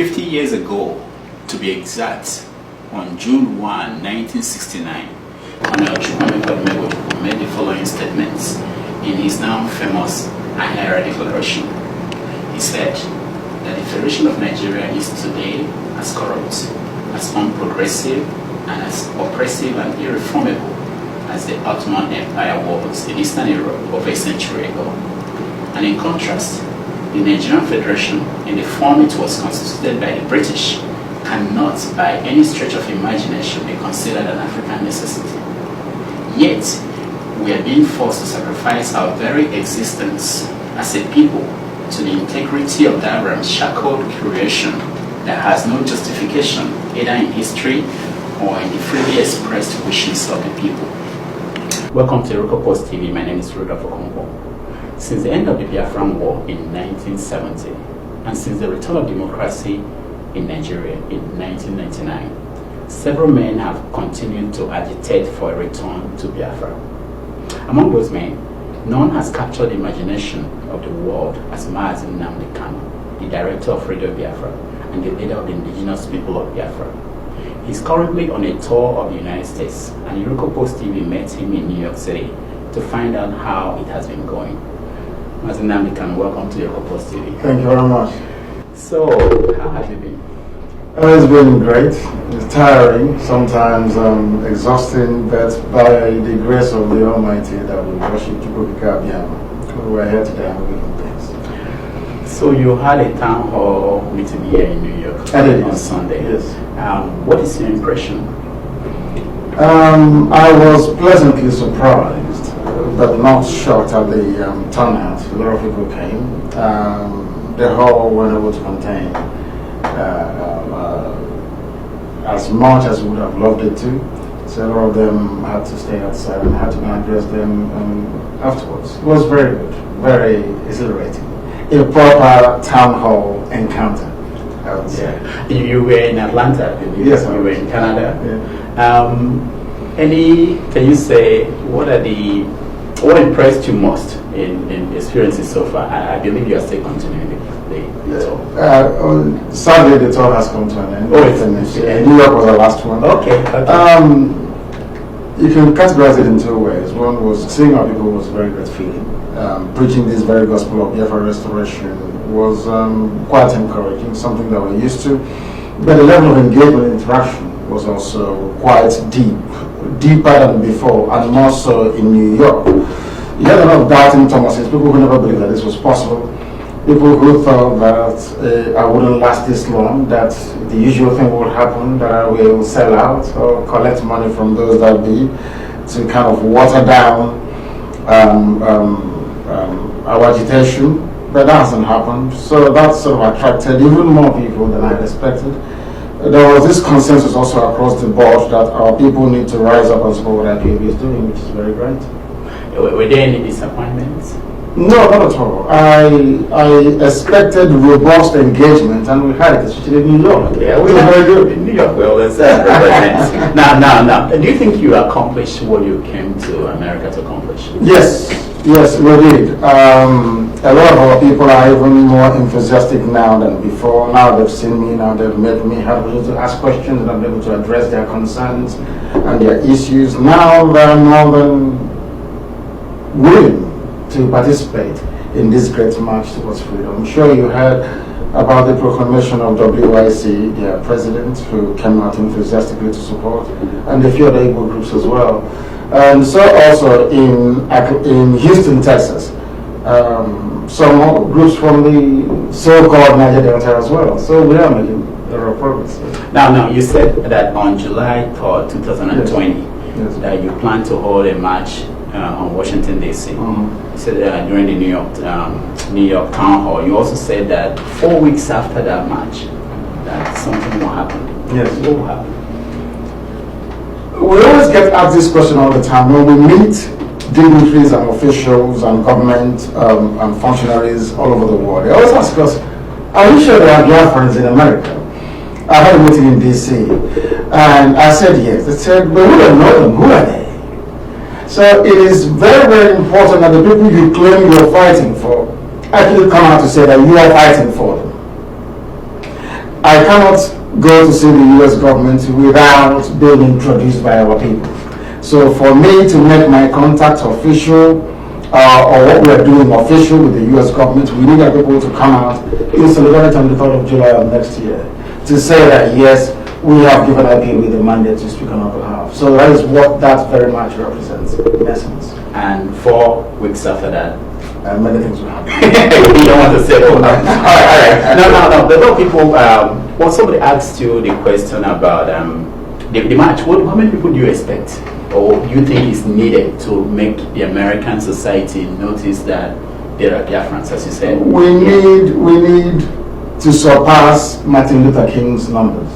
50 years ago, to be exact, on June 1, 1969, Nnamdi made the following statements in his now famous Ahera Declaration. He said that the Federation of Nigeria is today as corrupt, as unprogressive, and as oppressive and irreformable as the Ottoman Empire was in Eastern Europe over a century ago. And in contrast, the Nigerian Federation, in the form it was constituted by the British, cannot by any stretch of imagination be considered an African necessity. Yet, we are being forced to sacrifice our very existence as a people to the integrity of that ramshackled creation that has no justification either in history or in the freely expressed wishes of the people. Welcome to Iroko Post TV. My name is Rudolph. Since the end of the Biafran War in 1970 and since the return of democracy in Nigeria in 1999, several men have continued to agitate for a return to Biafra. Among those men, none has captured the imagination of the world as Nnamdi Kalu, the director of Radio Biafra and the leader of the indigenous people of Biafra. He's currently on a tour of the United States, and Iroko Post TV met him in New York City to find out how it has been going. Nnamdi Kalu, welcome to Iroko Post TV. Thank you very much. So, how have you been? It's been great. It's tiring, sometimes exhausting, but by the grace of the Almighty that we worship Chukwuka, we're here today and we're giving thanks. So you had a town hall meeting here in New York on Sunday. Yes. What is your impression? I was pleasantly surprised, but not shocked at the turnout. A lot of people came. The hall were able to contain as much as we would have loved it to. Several of them had to stay outside and had to address them afterwards. It was very good, very exhilarating. A proper town hall encounter, I would say. Yeah. You were in Atlanta, I believe. Yes, you were in Canada. Yeah. Can you say what impressed you most in experiences so far? I believe you are still continuing the tour. Sadly, the tour has come to an end. Oh, it's finished. Yeah. New York was the last one. Okay. You can categorize it in two ways. One was seeing our people was a very great feeling. Preaching this very gospel of Biafra restoration was quite encouraging, something that we're used to. But the level of engagement and interaction was also quite deep, deeper than before, and more so in New York. You had a lot of doubting Thomases, people who never believed that this was possible, people who thought that I wouldn't last this long, that the usual thing would happen, that I will sell out or collect money from those that be, to kind of water down our agitation, but that hasn't happened. So that sort of attracted even more people than I had expected. There was this consensus also across the board that our people need to rise up and support what IPAB is doing, which is very great. Were there any disappointments? No, not at all. I expected robust engagement, and we had it, especially in New York. Yeah, we were very good in New York. Well, let's now. Do you think you accomplished what you came to America to accomplish? Yes, we did. A lot of our people are even more enthusiastic now than before. Now they've seen me, now they've met me, have been able to ask questions, and I'm able to address their concerns and their issues. Now they're more than willing to participate in this great march towards freedom. I'm sure you heard about the proclamation of WIC, their president, who came out enthusiastically to support, and a few other Igbo groups as well. And so also in Houston, Texas, some groups from the so-called Niger Delta as well. So we are making a lot of progress. Now, you said that on July 3rd, 2020, yes, that you plan to hold a march on Washington, D.C. You said during the New York Town Hall. You also said that 4 weeks after that march, that something will happen. Yes. What will happen? We always get asked this question all the time when we meet dignitaries and officials and government and functionaries all over the world. They always ask us, are you sure there are Biafrans in America? I had a meeting in D.C. and I said yes. They said, but we don't know them. Who are they? So it is very, very important that the people you claim you're fighting for actually come out to say that you are fighting for them. I cannot go to see the US government without being introduced by our people. So for me to make my contact official, or what we are doing official with the US government, we need our people to come out in solidarity on the 3rd of July of next year to say that yes, we have given IPOB the mandate to speak on our behalf. So that is what that very much represents in essence. And 4 weeks after that, many things will happen. You don't want to say, oh, no. All right. No. There are people, well, somebody asked you the question about the march. How many people do you expect, or do you think is needed to make the American society notice that there are Biafrans, as you said? We need to surpass Martin Luther King's numbers.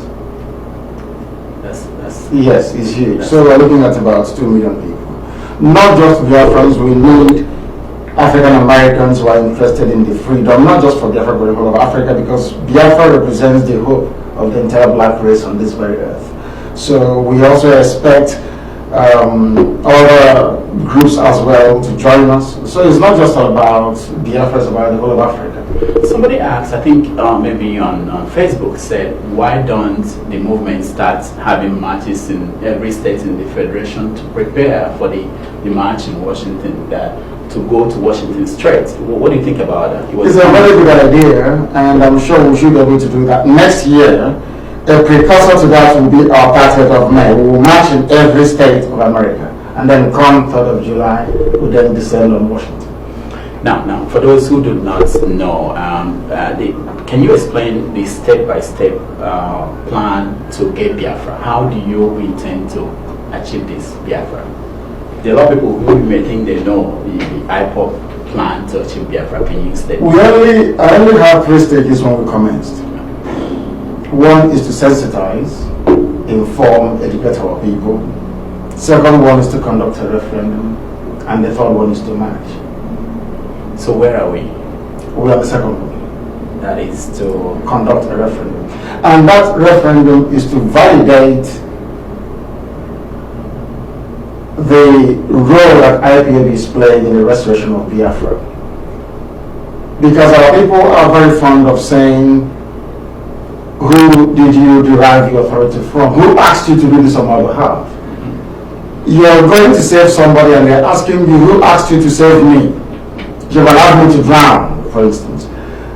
Yes, it's huge. So we're looking at about 2 million people. Not just Biafrans, we need African Americans who are interested in the freedom, not just for Biafra, but the whole of Africa, because Biafra represents the hope of the entire black race on this very earth. So we also expect other groups as well to join us. So it's not just about Biafra, it's about the whole of Africa. Somebody asked, I think maybe on Facebook, said, why don't the movement start having marches in every state in the Federation to prepare for the march in Washington, to go to Washington straight? What do you think about that? It's a very good idea, and I'm sure we should be able to do that. Next year, a precursor to that will be our 30th of May. We will march in every state of America, and then come 3rd of July, we then descend on Washington. Now, for those who do not know, can you explain the step-by-step plan to get Biafra? How do you intend to achieve this Biafra? There are a lot of people who may think they know the IPOB plan to achieve Biafra. Can you explain? I only have 3 stages when we commenced. One is to sensitize, inform, educate our people. Second one is to conduct a referendum. And the third one is to march. So where are we? We are the second one. That is to conduct a referendum. And that referendum is to validate the role that IPOB is playing in the restoration of Biafra. Because our people are very fond of saying, who did you derive your authority from? Who asked you to do this on my behalf? You're going to save somebody and they're asking you, who asked you to save me? You've allowed me to drown, for instance.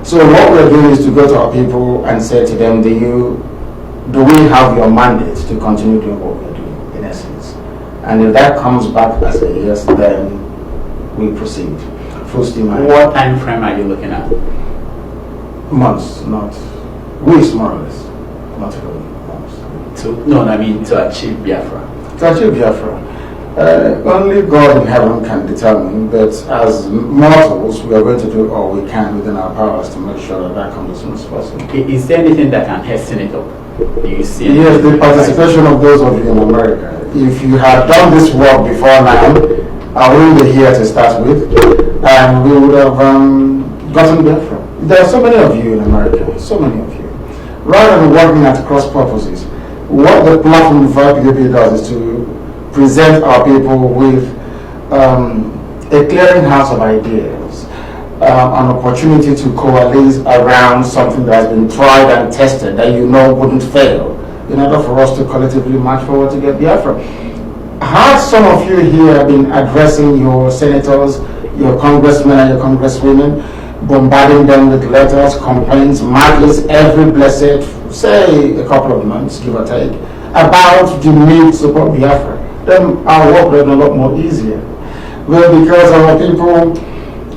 So what we're doing is to go to our people and say to them, do we have your mandate to continue doing what we're doing, in essence? And if that comes back as a yes, then we proceed. Full steam ahead. What time frame are you looking at? Months, not weeks, more or less. Not really months. To achieve Biafra. To achieve Biafra. Only God in heaven can determine, but as mortals, we are going to do all we can within our powers to make sure that comes as soon as possible. Is there anything that can hasten it up? Do you see? Yes, the participation of those of you in America. If you had done this work before now, I wouldn't be here to start with, and we would have gotten Biafra. There are so many of you in America, so many of you. Rather than working at cross purposes, what the platform of IPOB does is to present our people with a clearinghouse of ideas, an opportunity to coalesce around something that has been tried and tested that you know wouldn't fail, in order for us to collectively march forward to get Biafra. Have some of you here been addressing your senators, your congressmen and your congresswomen, bombarding them with letters, complaints, marches every blessed, say a couple of months, give or take, about the need to support Biafra? Then our work will be a lot more easier. Well, because our people,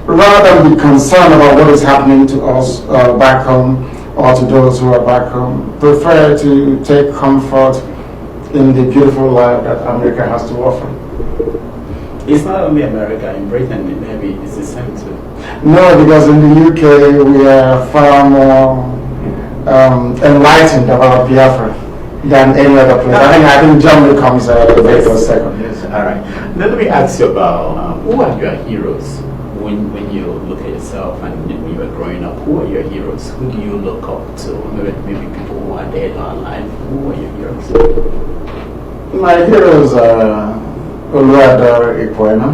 rather than be concerned about what is happening to us back home or to those who are back home, prefer to take comfort in the beautiful life that America has to offer. It's not only America, in Britain maybe it's the same too. No, because in the UK we are far more enlightened about Biafra than any other place. I think Germany comes very close second. Yes. All right. Now let me ask you about who are your heroes when you look at yourself and when you were growing up. Who are your heroes? Who do you look up to? Maybe people who are dead or alive. Who are your heroes? My heroes are Oluwadara Ikwena,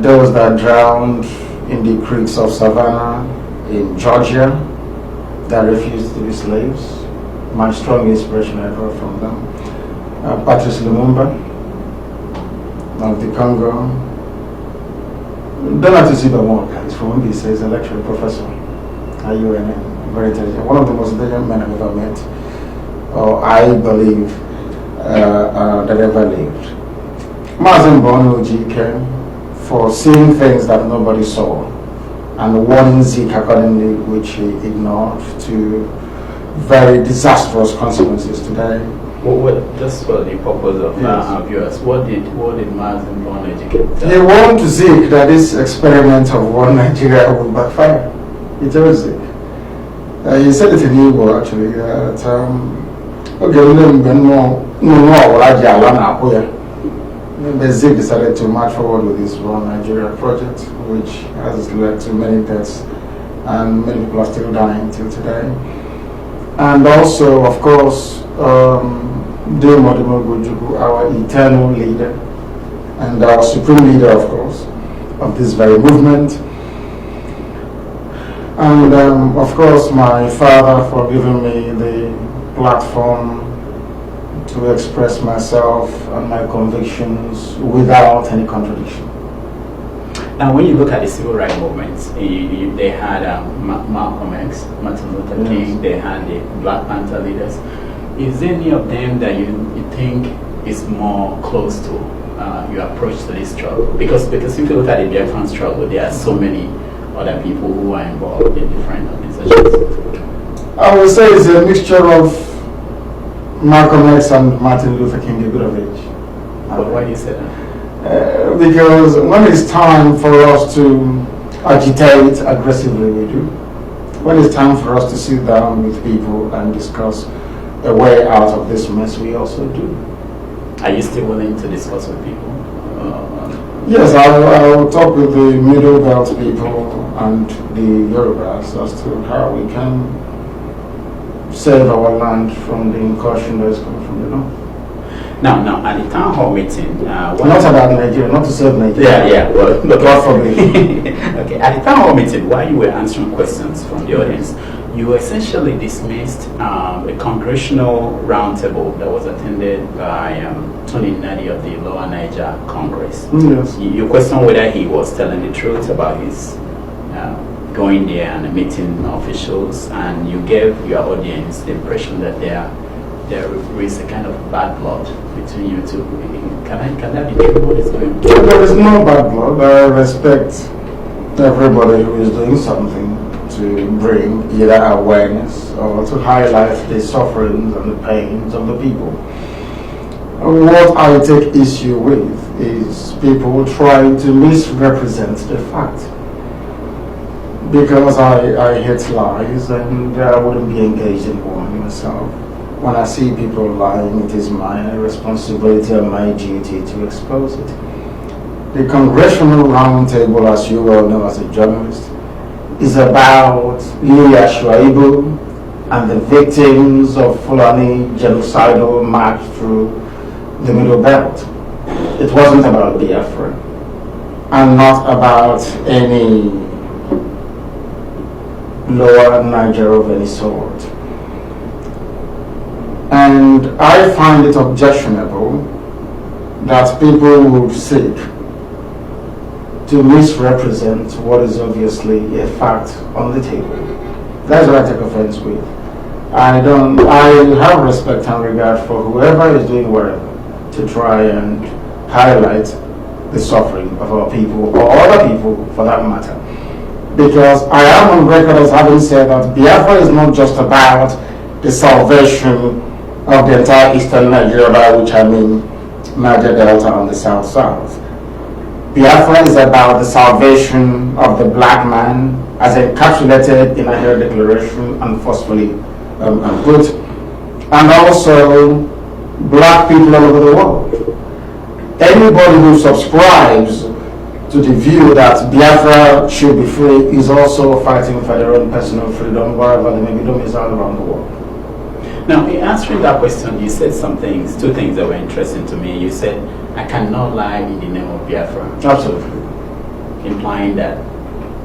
those that drowned in the creeks of Savannah in Georgia, that refused to be slaves. My strong inspiration I draw from them. Patrice Lumumba, Nnamdi Kalu, Donald Zibamoka is from MBC, he's a lecturer professor at UNN, very intelligent, one of the most intelligent men I've ever met, or I believe that ever lived. Mazen Bono GK for seeing things that nobody saw and warning Zeke accordingly, which he ignored, to very disastrous consequences today. Just for the purpose of our viewers, what did Mazen Bono educate? He warned Zeke that this experiment of one Nigeria will backfire. He told Zeke. He said it in Igbo actually. Zeke decided to march forward with this One Nigeria project, which has led to many deaths, and many people are still dying till today. And also, of course, our eternal leader and our supreme leader, of course, of this very movement. And of course, my father for giving me the platform to express myself and my convictions without any contradiction. Now, when you look at the civil rights movement, they had Malcolm X, Martin Luther King, they had the Black Panther leaders. Is there any of them that you think is more close to your approach to this struggle? Because if you look at the Biafran struggle, there are so many other people who are involved in different organizations. I would say it's a mixture of Malcolm X and Martin Luther King, a bit of each. But why do you say that? Because when it's time for us to agitate aggressively, we do. When it's time for us to sit down with people and discuss a way out of this mess, we also do. Are you still willing to discuss with people? Yes, I'll talk with the Middle Belt people and the Yorubas as to how we can save our land from the incursion that is coming from the north. Now, at the town hall meeting, not about Nigeria, not to save Nigeria. Yeah, well, look, God forbid. Okay, at the town hall meeting, while you were answering questions from the audience, you essentially dismissed a congressional roundtable that was attended by Tony Nnadi of the Lower Niger Congress. Yes. You questioned whether he was telling the truth about his going there and meeting officials, and you gave your audience the impression that there is a kind of bad blood between you two. Can that be true? What is going on? There is no bad blood. I respect everybody who is doing something to bring either awareness or to highlight the sufferings and the pains of the people. What I take issue with is people trying to misrepresent the fact. Because I hate lies and I wouldn't be engaged in one myself. When I see people lying, it is my responsibility and my duty to expose it. The Congressional Roundtable, as you well know as a journalist, is about Leah Shuaibu and the victims of Fulani genocidal march through the Middle Belt. It wasn't about Biafra and not about any lower Niger of any sort. And I find it objectionable that people would seek to misrepresent what is obviously a fact on the table. That's what I take offense with. I have respect and regard for whoever is doing whatever to try and highlight the suffering of our people or other people for that matter. Because I am on record as having said that Biafra is not just about the salvation of the entire eastern Nigeria, by which I mean Niger Delta and the South-South. Biafra is about the salvation of the black man as encapsulated in a Hero Declaration and forcefully put, and also black people all over the world. Anybody who subscribes to the view that Biafra should be free is also fighting for their own personal freedom, wherever they may be domiciled around the world. Now, in answering that question, you said two things that were interesting to me. You said, I cannot lie in the name of Biafra. Absolutely. Implying that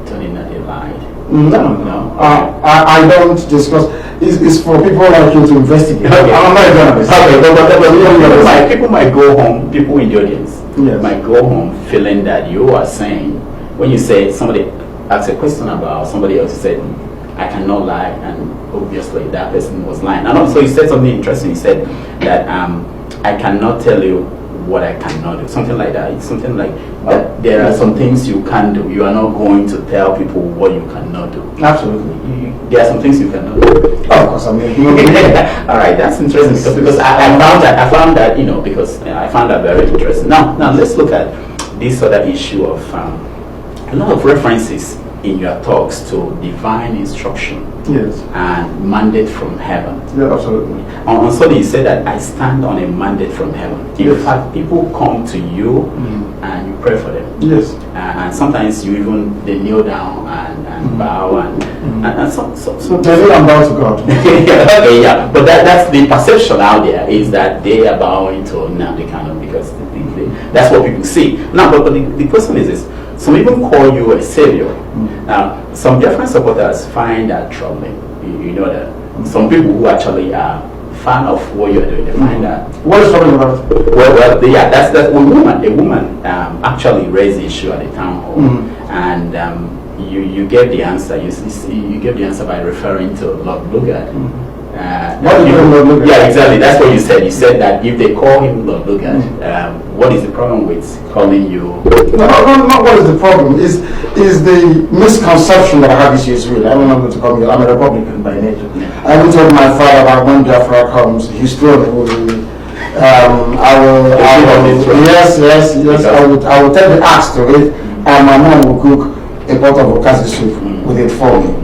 Tony Nnadi lied. No. I don't discuss. It's for people like you to investigate. Okay. I'm not a journalist. Okay, but people might go home, people in the audience Yes. might go home feeling that you are saying, when you say somebody asks a question about somebody else, you said, I cannot lie, and obviously that person was lying. And also you said something interesting, you said that I cannot tell you what I cannot do, something like that. It's something like that there are some things you can't do. You are not going to tell people what you cannot do. Absolutely. There are some things you cannot do. Of course, I mean. All right, that's interesting because I found that because I found that very interesting. Now let's look at this other issue of a lot of references in your talks to divine instruction. Yes. And mandate from heaven. Yeah, absolutely. On Sunday, you said that I stand on a mandate from heaven. In fact, people come to you and you pray for them. Yes. And sometimes you even they kneel down and bow and so. They say I'm bow to God. Okay, yeah. But that's the perception out there is that they are bowing to Nnamdi Kalu because that's what people see. Now, but the question is this. Some even call you a savior. Now, some different supporters find that troubling. You know that. Some people who actually are fan of what you're doing, they find that. What is troubling about it? Well, yeah, that's a woman actually raised the issue at the town hall, and you gave the answer. You gave the answer by referring to Lord Lugard. What is Lord Lugard? Yeah, exactly. That's what you said. You said that if they call him Lord Lugard, what is the problem with calling you? No, not what is the problem. Is the misconception that I have issues with. I'm not going to call me. I'm a Republican by nature. I even told my father that when Biafra comes, his throne will be. I will. Yes. I will take the axe to it, and my mom will cook a pot of okasi soup with it for me.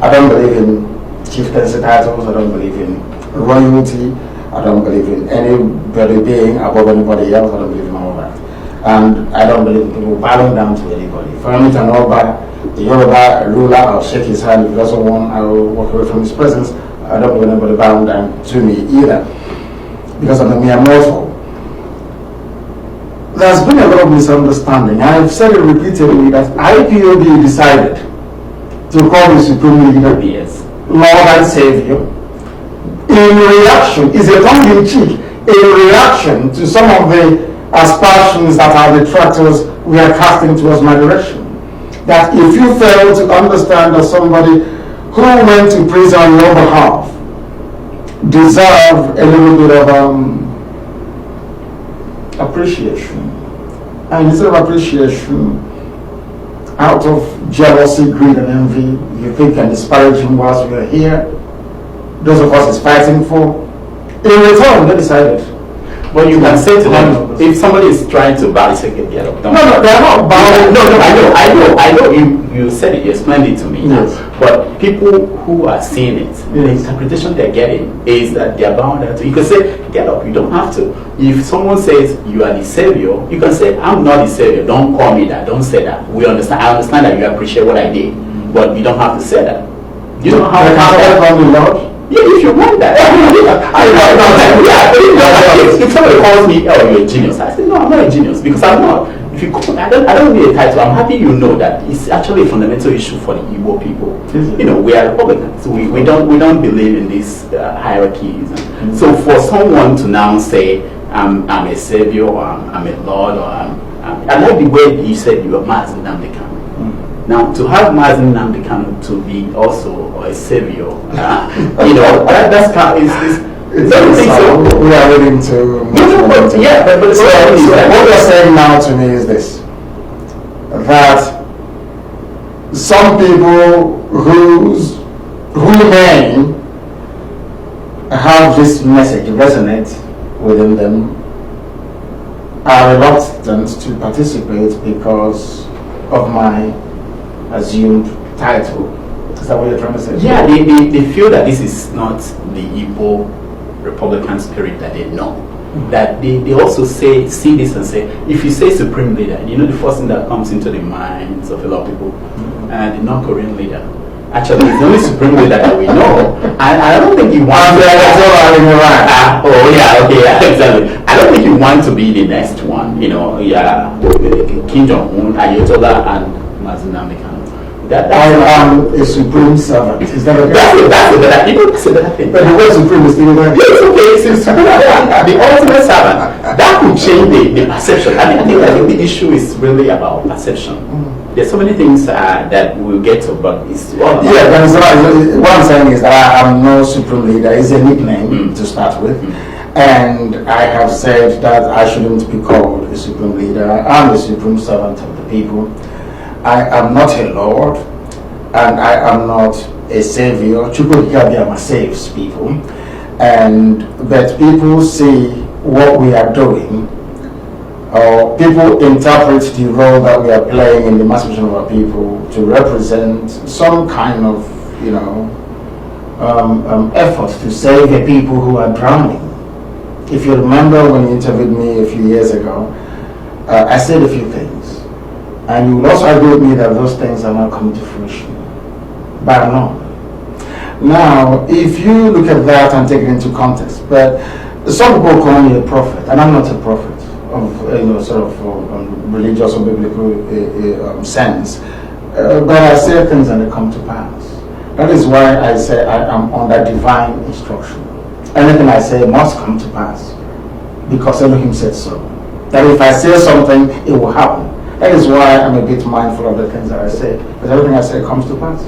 I don't believe in chieftaincy titles. I don't believe in royalty. I don't believe in anybody being above anybody else. I don't believe in all that. And I don't believe in people bowing down to anybody. If I meet an Oba, the Yoruba ruler, I'll shake his hand. If he doesn't want, I will walk away from his presence. I don't believe anybody bowing down to me either. Because I'm a mere mortal. There's been a lot of misunderstanding. I've said it repeatedly that IPOB decided to call the Supreme Leader Lord and Savior in reaction, is a tongue in cheek, in reaction to some of the aspersions that our detractors we are casting towards my direction. That if you fail to understand that somebody who went to prison on your behalf deserve a little bit of appreciation, and instead of appreciation, out of jealousy, greed, and envy, you think and disparage him whilst we are here. Those of us is fighting for. In return, they decided. But you can say to them, if somebody is trying to bow, say, get up. No, they're not bowing. No, I know. You said it, you explained it to me. Yes. But people who are seeing it, the interpretation they're getting is that they're bound to. You can say, get up. You don't have to. If someone says you are the savior, you can say, I'm not the savior. Don't call me that. Don't say that. We understand. I understand that you appreciate what I did, but you don't have to say that. You don't have to call me Lord. Yeah, if you want that. If somebody calls me, oh, you're a genius, I say, no, I'm not a genius because I'm not. If you call, I don't need a title. I'm happy you know that it's actually a fundamental issue for the Igbo people. You know, we are Republicans. We don't believe in these hierarchies. So for someone to now say, I'm a savior or I'm a lord or I like the way you said you are Mazi Nnamdi Kalu. Now, to have Mazi Nnamdi Kalu to be also a savior, that's kind of don't think so. We are willing to. But so what you're saying now to me is this: that some people who may have this message resonate within them are reluctant to participate because of my assumed title. Is that what you're trying to say? Yeah, they feel that this is not the Igbo Republican spirit that they know. That they also see this and say, if you say supreme leader, the first thing that comes into the minds of a lot of people, the North Korean leader. Actually, it's the only supreme leader that we know. And I don't think you want exactly. I don't think you want to be the next one. Kim Jong-un, Ayatollah, and Mazi Nnamdi Kalu. I am a supreme servant. Is that okay? That's it. That people say that thing. But the word supreme is still there. Yes, okay. It's the ultimate servant. That could change the perception. I think the issue is really about perception. There's so many things that we'll get to, but it's all about. Yeah, but what I'm saying is that I am no supreme leader. It's a nickname to start with. And I have said that I shouldn't be called a supreme leader. I am a supreme servant of the people. I am not a lord, and I am not a savior. Chukwuka saves people, but people see what we are doing, or people interpret the role that we are playing in the emancipation of our people to represent some kind of, effort to save the people who are drowning. If you remember when you interviewed me a few years ago, I said a few things. And you will also agree with me that those things are not coming to fruition. But no. Now, if you look at that and take it into context, but some people call me a prophet, and I'm not a prophet of religious or biblical sense. But I say things and they come to pass. That is why I say I am under divine instruction. Anything I say must come to pass, because Elohim said so. That if I say something, it will happen. That is why I'm a bit mindful of the things that I say, because everything I say comes to pass.